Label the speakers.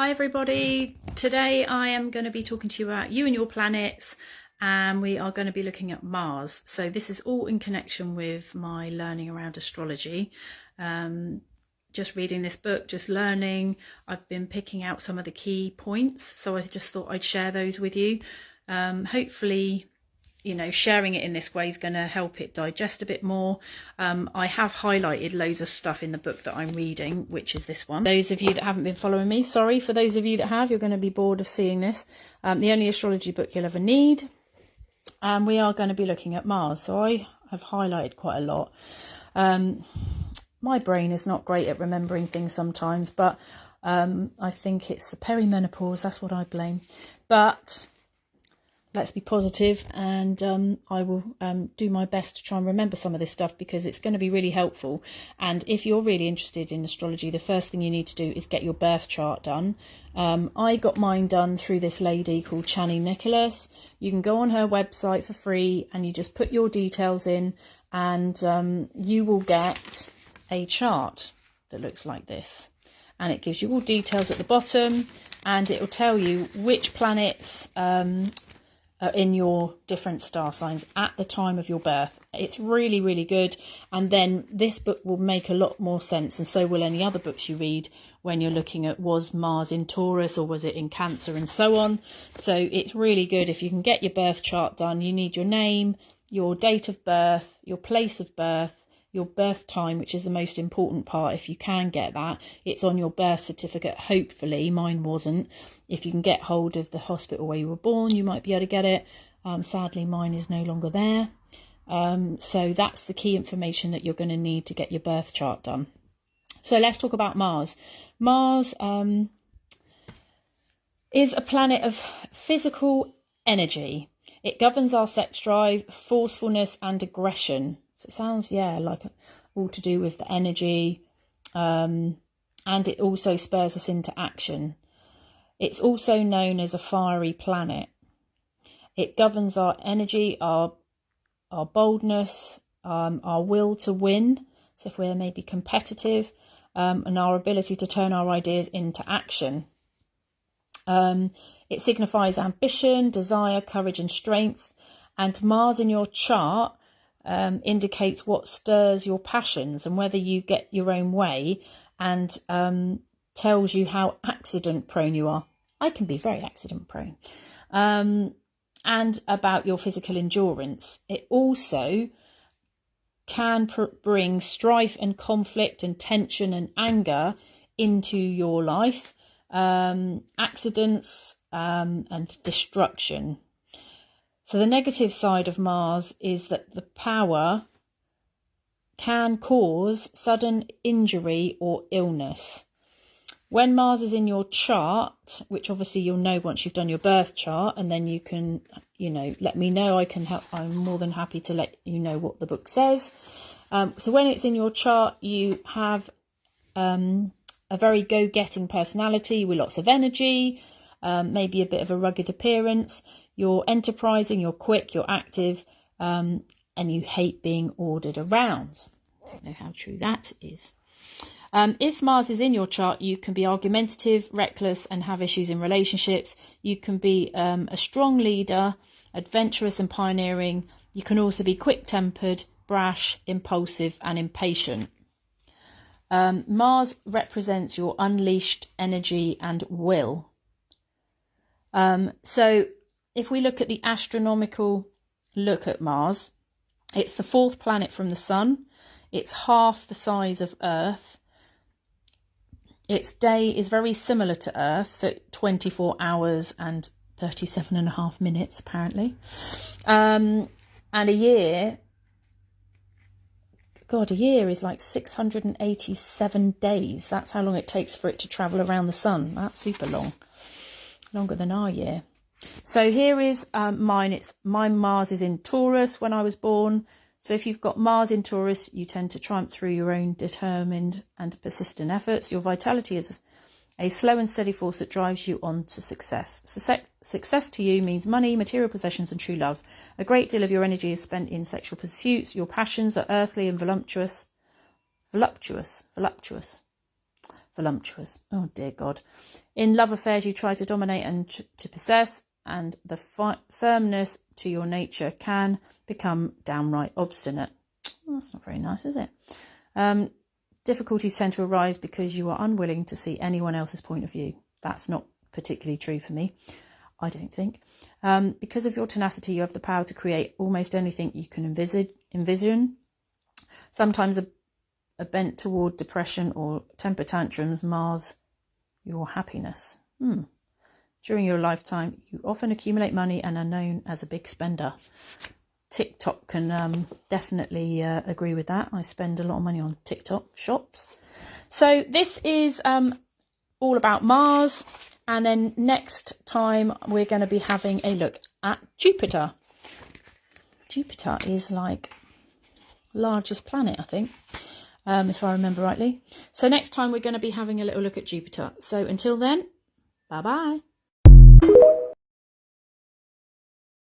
Speaker 1: Hi everybody, today I am going to be talking to you about you and your planets, and we are going to be looking at Mars. So this is all in connection with my learning around astrology. Just reading this book, just learning. I've been picking out some of the key points, so I just thought I'd share those with you. Hopefully, you know, sharing it in this way is going to help it digest a bit more. I have highlighted loads of stuff in the book that I'm reading, which is this one. Those of you that haven't been following me, sorry. For those of you that have, you're going to be bored of seeing this. The only astrology book you'll ever need. And we are going to be looking at Mars. So I have highlighted quite a lot. My brain is not great at remembering things sometimes, but I think it's the perimenopause. That's what I blame. But let's be positive, and I will do my best to try and remember some of this stuff because it's going to be really helpful. And if you're really interested in astrology, the first thing you need to do is get your birth chart done. I got mine done through this lady called Chani Nicholas. You can go on her website for free and you just put your details in, and you will get a chart that looks like this. And it gives you all details at the bottom, and it will tell you which planets in your different star signs at the time of your birth. It's really, really good. And then this book will make a lot more sense, and so will any other books you read when you're looking at, was Mars in Taurus or was it in Cancer, and so on. So it's really good if you can get your birth chart done. You need your name, your date of birth, your place of birth, your birth time, which is the most important part. If you can get that, it's on your birth certificate, hopefully. Mine wasn't. If you can get hold of the hospital where you were born, you might be able to get it. Sadly, mine is no longer there. So that's the key information that you're going to need to get your birth chart done. So let's talk about Mars. Mars is a planet of physical energy. It governs our sex drive, forcefulness and aggression. So it sounds, like all to do with the energy, and it also spurs us into action. It's also known as a fiery planet. It governs our energy, our boldness, our will to win. So if we're maybe competitive, and our ability to turn our ideas into action. It signifies ambition, desire, courage and strength. And Mars in your chart indicates what stirs your passions and whether you get your own way, and tells you how accident prone you are. I can be very accident prone. And about your physical endurance. It also can bring strife and conflict and tension and anger into your life, accidents and destruction. So the negative side of Mars is that the power can cause sudden injury or illness. When Mars is in your chart, which obviously you'll know once you've done your birth chart, and then you can, let me know. I can help. I'm more than happy to let you know what the book says. So when it's in your chart, you have a very go-getting personality with lots of energy, maybe a bit of a rugged appearance. You're enterprising, you're quick, you're active, and you hate being ordered around. I don't know how true that is. If Mars is in your chart, you can be argumentative, reckless, and have issues in relationships. You can be a strong leader, adventurous and pioneering. You can also be quick-tempered, brash, impulsive, and impatient. Mars represents your unleashed energy and will. So if we look at the astronomical look at Mars, it's the fourth planet from the Sun. It's half the size of Earth. Its day is very similar to Earth, so 24 hours and 37.5 minutes, apparently. And a year is like 687 days. That's how long it takes for it to travel around the Sun. That's super long. Longer than our year. So here is mine. My Mars is in Taurus when I was born. So if you've got Mars in Taurus, you tend to triumph through your own determined and persistent efforts. Your vitality is a slow and steady force that drives you on to success. Success to you means money, material possessions and true love. A great deal of your energy is spent in sexual pursuits. Your passions are earthly and voluptuous. voluptuous. Oh, dear God. In love affairs, you try to dominate and to possess, and the firmness to your nature can become downright obstinate. Well, that's not very nice, is it? Difficulties tend to arise because you are unwilling to see anyone else's point of view. That's not particularly true for me, I don't think. Because of your tenacity, you have the power to create almost anything you can envision. Sometimes a bent toward depression or temper tantrums mars your happiness. During your lifetime, you often accumulate money and are known as a big spender. TikTok can definitely agree with that. I spend a lot of money on TikTok shops. So this is all about Mars. And then next time we're going to be having a look at Jupiter. Jupiter is like largest planet, I think, if I remember rightly. So next time we're going to be having a little look at Jupiter. So until then, bye-bye.